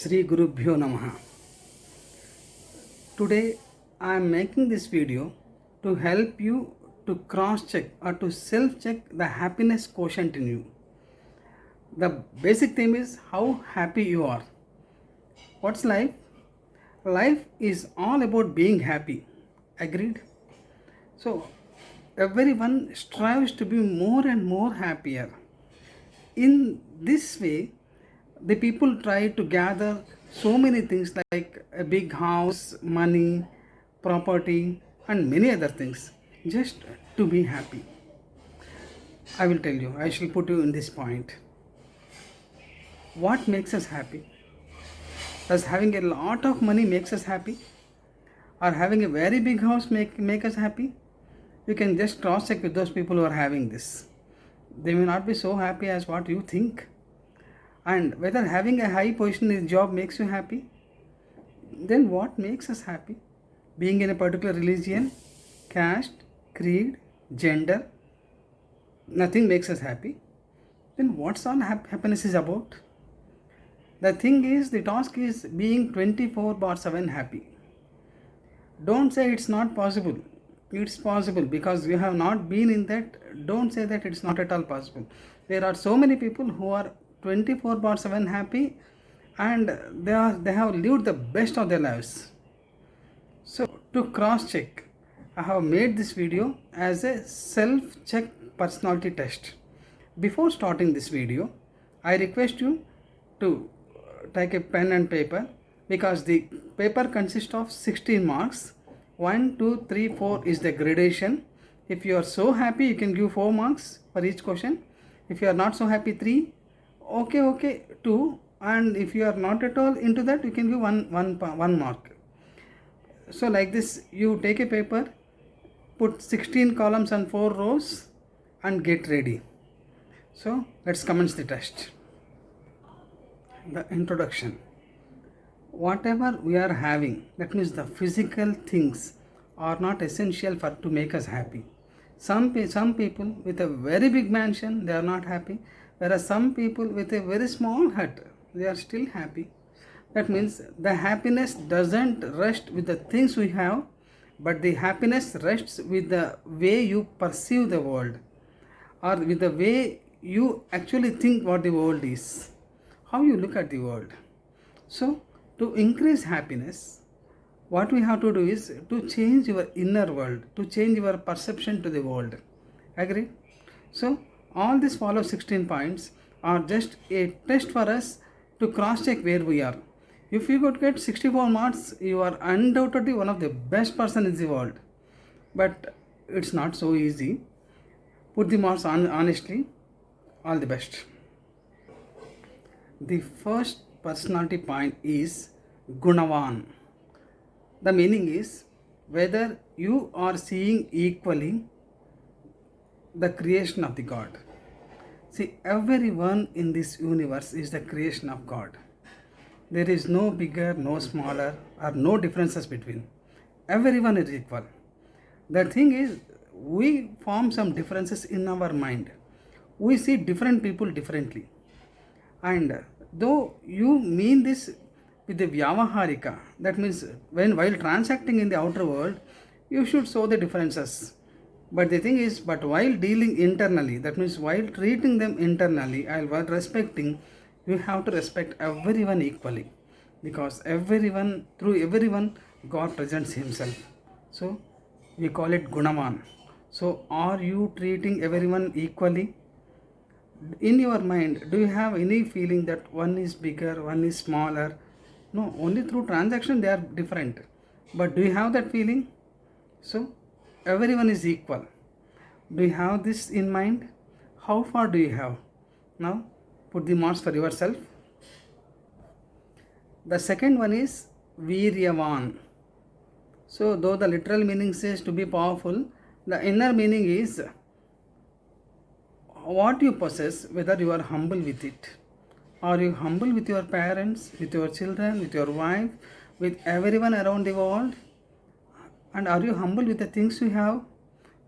Sri Gurubhyo Namaha. Today I am making this video to help you to cross check or to self check the happiness quotient in you. The basic theme is how happy you are. What's life? Life is all about being happy. Agreed? So everyone strives to be more and more happier. In this way, the people try to gather so many things like a big house, money, property, and many other things just to be happy. I will tell you, I shall put you in this point. What makes us happy? Does having a lot of money makes us happy? Or having a very big house make us happy? You can just cross check with those people who are having this. They may not be so happy as what you think. And whether having a high position in job makes you happy, then what makes us happy? Being in a particular religion, caste, creed, gender, nothing makes us happy. Then what's all happiness is about? The thing is, the task is being 24/7 happy. Don't say it's not possible. It's possible because you have not been in that. Don't say that it's not at all possible. There are so many people who are 24/7 happy and they have lived the best of their lives. So to cross check, I have made this video as a self check personality test. Before starting this video, I request you to take a pen and paper because the paper consists of 16 marks. 1, 2, 3, 4 is the gradation. If you are so happy, you can give 4 marks for each question. If you are not so happy, 3. Okay, 2. And if you are not at all into that, you can give one mark. So like this, you take a paper, put 16 columns and 4 rows and get ready. So let's commence the test. The introduction. Whatever we are having, that means the physical things are not essential to make us happy. Some people with a very big mansion, they are not happy, whereas some people with a very small hut, they are still happy. That means the happiness doesn't rest with the things we have, but the happiness rests with the way you perceive the world, or with the way you actually think what the world is, how you look at the world. So to increase happiness, what we have to do is to change your inner world, to change your perception to the world. Agree? So all these follow 16 points are just a test for us to cross check where we are. If you could get 64 marks, you are undoubtedly one of the best person in the world. But it's not so easy. Put the marks on honestly. All the best. The first personality point is Gunavan. The meaning is whether you are seeing equally the creation of the God. See, everyone in this universe is the creation of God. There is no bigger, no smaller, or no differences between. Everyone is equal. The thing is, we form some differences in our mind. We see different people differently. And though you mean this with the vyavaharika, that means while transacting in the outer world, you should show the differences. But the thing is, but while dealing internally, that means while treating them internally, while respecting, you have to respect everyone equally. Because through everyone, God presents Himself. So we call it Gunavan. So are you treating everyone equally? In your mind, do you have any feeling that one is bigger, one is smaller? No, only through transaction they are different. But do you have that feeling? So, everyone is equal. Do you have this in mind? How far do you have? Now, put the marks for yourself. The second one is Viryavan. So, though the literal meaning says to be powerful, the inner meaning is what you possess, whether you are humble with it. Are you humble with your parents, with your children, with your wife, with everyone around the world? And are you humble with the things you have?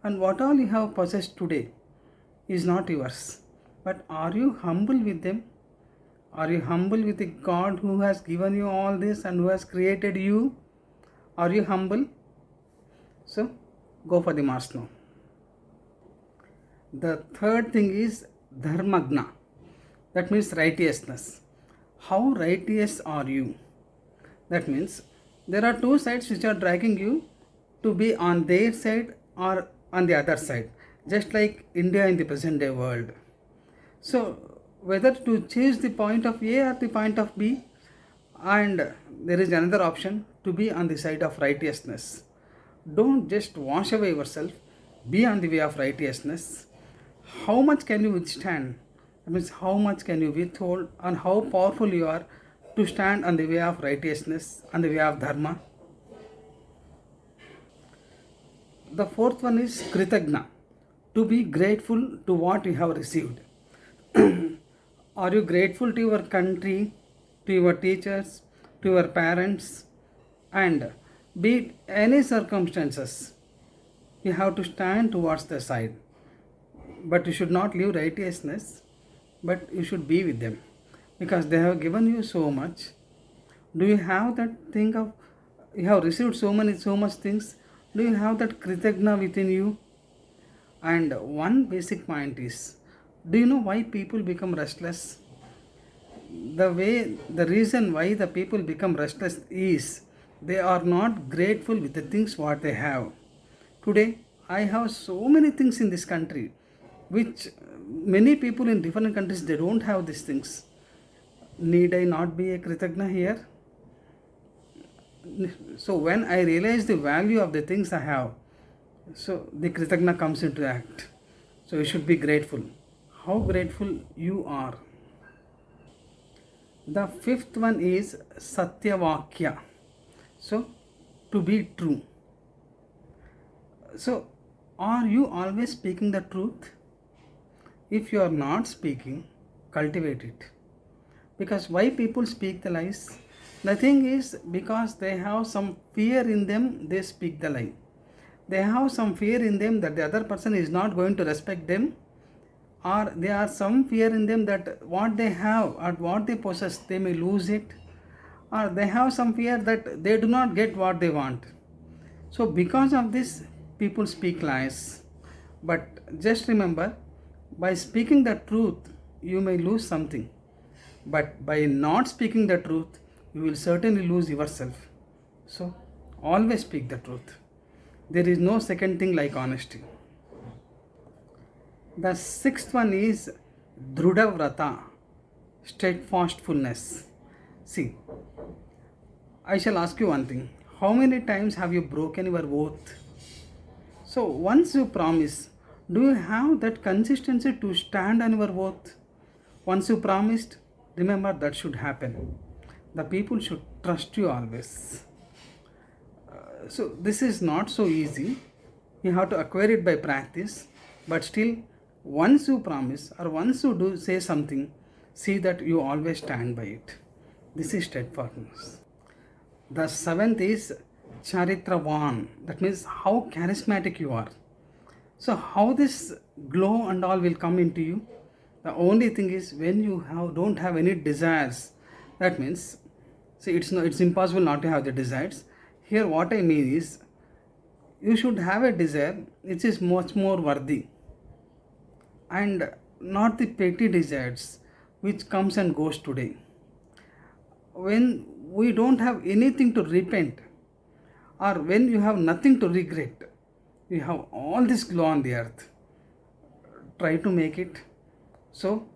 And what all you have possessed today is not yours. But are you humble with them? Are you humble with the God who has given you all this and who has created you? Are you humble? So, go for the Mars now. The third thing is dharmagna. That means righteousness. How righteous are you? That means there are two sides which are dragging you to be on their side or on the other side, just like India in the present day world. So, whether to choose the point of A or the point of B, and there is another option to be on the side of righteousness. Don't just wash away yourself, be on the way of righteousness. How much can you withstand? That means how much can you withhold and how powerful you are to stand on the way of righteousness, on the way of dharma. The fourth one is kritagna, to be grateful to what you have received. Are you grateful to your country, to your teachers, to your parents, and be it any circumstances, you have to stand towards the side. But you should not leave righteousness, but you should be with them because they have given you so much. Do you have that thing of you have received so much things? Do you have that kritagna within you? And one basic point is, do you know why people become restless? The reason why the people become restless is they are not grateful with the things what they have. Today, I have so many things in this country, which many people in different countries they don't have these things. Need I not be a kritagna here? So when I realize the value of the things I have, so the kritagna comes into act. So you should be grateful. How grateful you are. The fifth one is Satyavakya. So to be true. So are you always speaking the truth? If you are not speaking, cultivate it. Because why people speak the lies? The thing is because they have some fear in them, they speak the lie. They have some fear in them that the other person is not going to respect them, or there are some fear in them that what they have or what they possess they may lose it, or they have some fear that they do not get what they want. So because of this people speak lies. But just remember, by speaking the truth you may lose something, but by not speaking the truth you will certainly lose yourself. So always speak the truth. There is no second thing like honesty. The sixth one is Drudavrata, steadfastfulness. See, I shall ask you one thing. How many times have you broken your oath? So once you promise, do you have that consistency to stand on your oath? Once you promised, remember that should happen. The people should trust you always. So this is not so easy. You have to acquire it by practice. But still, once you promise or once you do say something, see that you always stand by it. This is steadfastness. The seventh is Charitravan. That means how charismatic you are. So how this glow and all will come into you? The only thing is when you don't have any desires. That means, see, it's impossible not to have the desires. Here what I mean is, you should have a desire which is much more worthy, and not the petty desires which comes and goes today. When we don't have anything to repent, or when you have nothing to regret, you have all this glow on the earth. Try to make it. So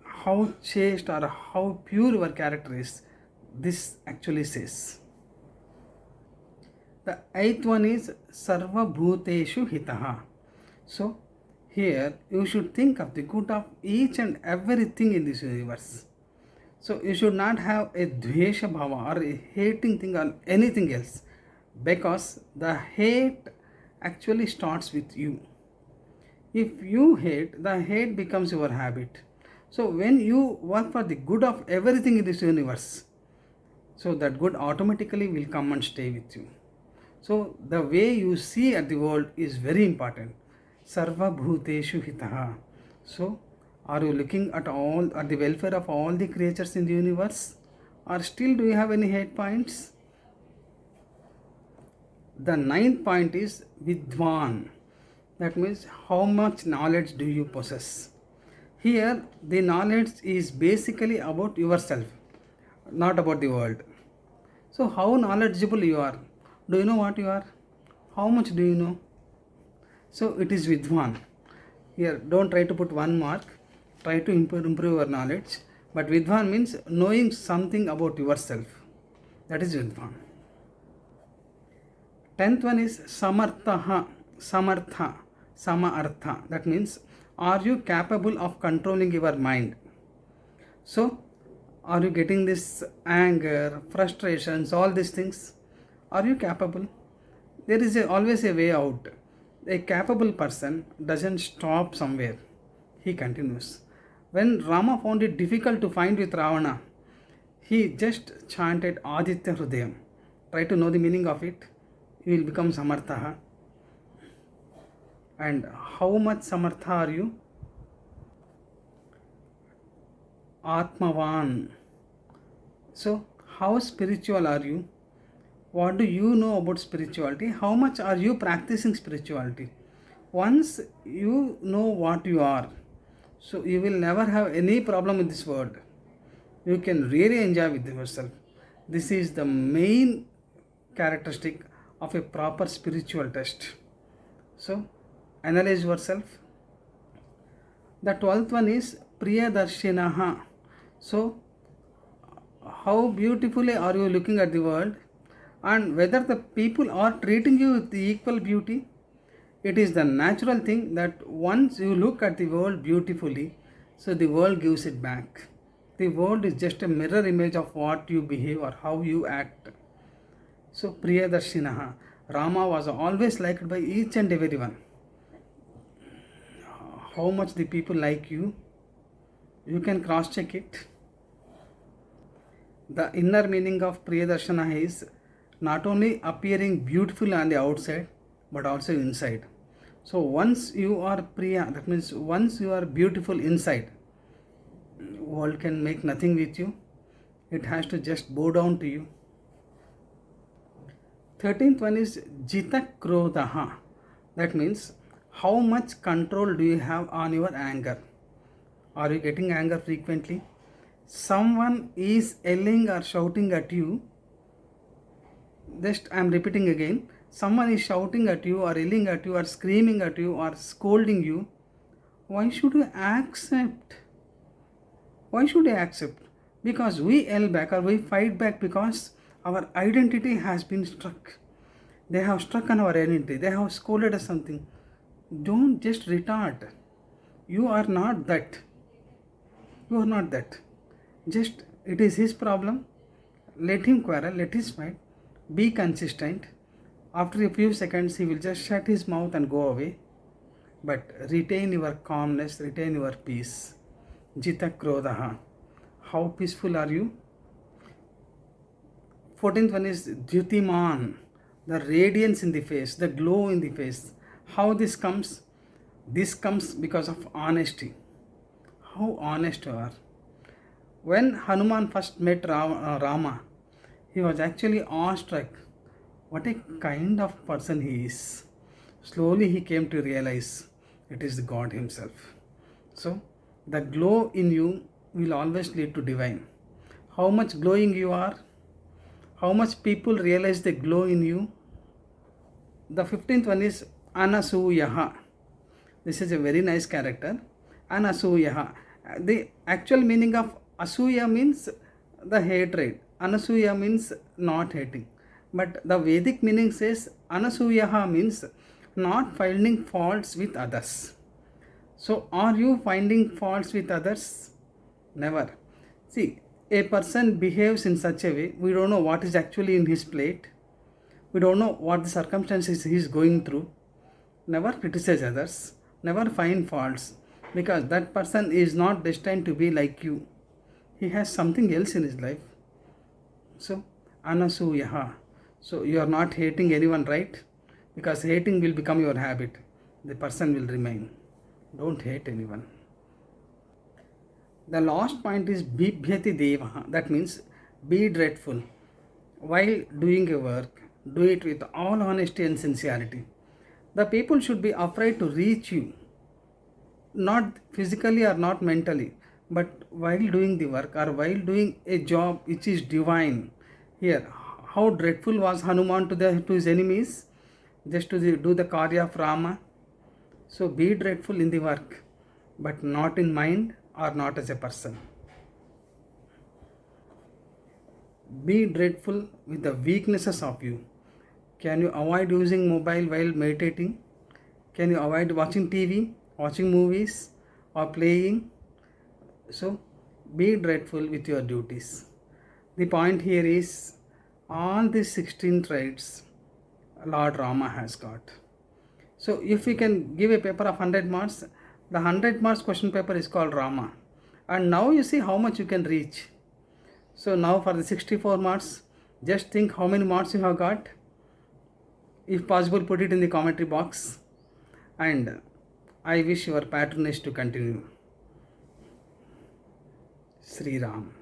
how chaste or how pure your character is, this actually says. The eighth one is Sarva Bhuteshu Hitaha. So here you should think of the good of each and everything in this universe. So you should not have a dvesha bhava or a hating thing on anything else, because the hate actually starts with you. If you hate, the hate becomes your habit. So when you work for the good of everything in this universe, so that good automatically will come and stay with you. So the way you see at the world is very important. Sarva Bhuteshu Hitaha. So Are you looking at the welfare of all the creatures in the universe? Or still do you have any hate points? The ninth point is Vidwan. That means how much knowledge do you possess? Here, the knowledge is basically about yourself, not about the world. So, how knowledgeable you are? Do you know what you are? How much do you know? So, it is Vidwan. Here, don't try to put one mark. Try to improve your knowledge. But Vidwan means knowing something about yourself. That is Vidwan. 10th one is Samartha. Samartha. Samartha. That means, are you capable of controlling your mind? So, are you getting this anger, frustrations, all these things? Are you capable? There is always a way out. A capable person doesn't stop somewhere. He continues. When Rama found it difficult to find with Ravana, he just chanted Aditya Hrudayam. Try to know the meaning of it. You will become Samartha. And how much Samartha are you? Atmavan. So, how spiritual are you? What do you know about spirituality? How much are you practicing spirituality? Once you know what you are, so you will never have any problem in this world. You can really enjoy with yourself. This is the main characteristic of a proper spiritual test. So, analyze yourself. The 12th one is Priyadarshinaha. So, how beautifully are you looking at the world, and whether the people are treating you with equal beauty? It is the natural thing that once you look at the world beautifully, so the world gives it back. The world is just a mirror image of what you behave or how you act. So, Priyadarshinaha. Rama was always liked by each and everyone. How much the people like you? You can cross check it. The inner meaning of Priyadarshana is not only appearing beautiful on the outside but also inside. So once you are Priya, that means once you are beautiful inside, world can make nothing with you. It has to just bow down to you. 13th one is Jita Krodaha. That means how much control do you have on your anger? Are you getting anger frequently? Someone is yelling or shouting at you. Just I am repeating again. Someone is shouting at you or yelling at you or screaming at you or scolding you. Why should you accept? Why should you accept? Because we yell back or we fight back because our identity has been struck. They have struck on our identity. They have scolded us something. Don't just retort. You are not that. You are not that. Just it is his problem. Let him quarrel. Let him fight. Be consistent. After a few seconds, he will just shut his mouth and go away. But retain your calmness. Retain your peace. Jita Krodaha. How peaceful are you? 14th one is Dhyutiman. The radiance in the face. The glow in the face. How this comes? This comes because of honesty. How honest you are. When Hanuman first met Rama, he was actually awestruck. What a kind of person he is. Slowly he came to realize it is God himself. So, the glow in you will always lead to divine. How much glowing you are? How much people realize the glow in you? The 15th one is Anasuyaha. This is a very nice character. Anasuyaha. The actual meaning of Asuya means the hatred. Anasuya means not hating. But the Vedic meaning says Anasuyaha means not finding faults with others. So, are you finding faults with others? Never. See, a person behaves in such a way, we don't know what is actually in his plate. We don't know what the circumstances he is going through. Never criticize others. Never find faults. Because that person is not destined to be like you. He has something else in his life. So, Anasuyaha. So, you are not hating anyone, right? Because hating will become your habit. The person will remain. Don't hate anyone. The last point is bibhyati deva. That means be dreadful. While doing your work, do it with all honesty and sincerity. The people should be afraid to reach you, not physically or not mentally, but while doing the work or while doing a job which is divine. Here, how dreadful was Hanuman to his enemies, just to do the karya of Rama. So be dreadful in the work, but not in mind or not as a person. Be dreadful with the weaknesses of you. Can you avoid using mobile while meditating? Can you avoid watching TV, watching movies, or playing? So be dreadful with your duties. The point here is all these 16 traits Lord Rama has got. So if we can give a paper of 100 marks, the 100 marks question paper is called Rama. And now you see how much you can reach. So now for the 64 marks, just think how many marks you have got. If possible, put it in the commentary box. And I wish your patronage to continue. Sri Ram.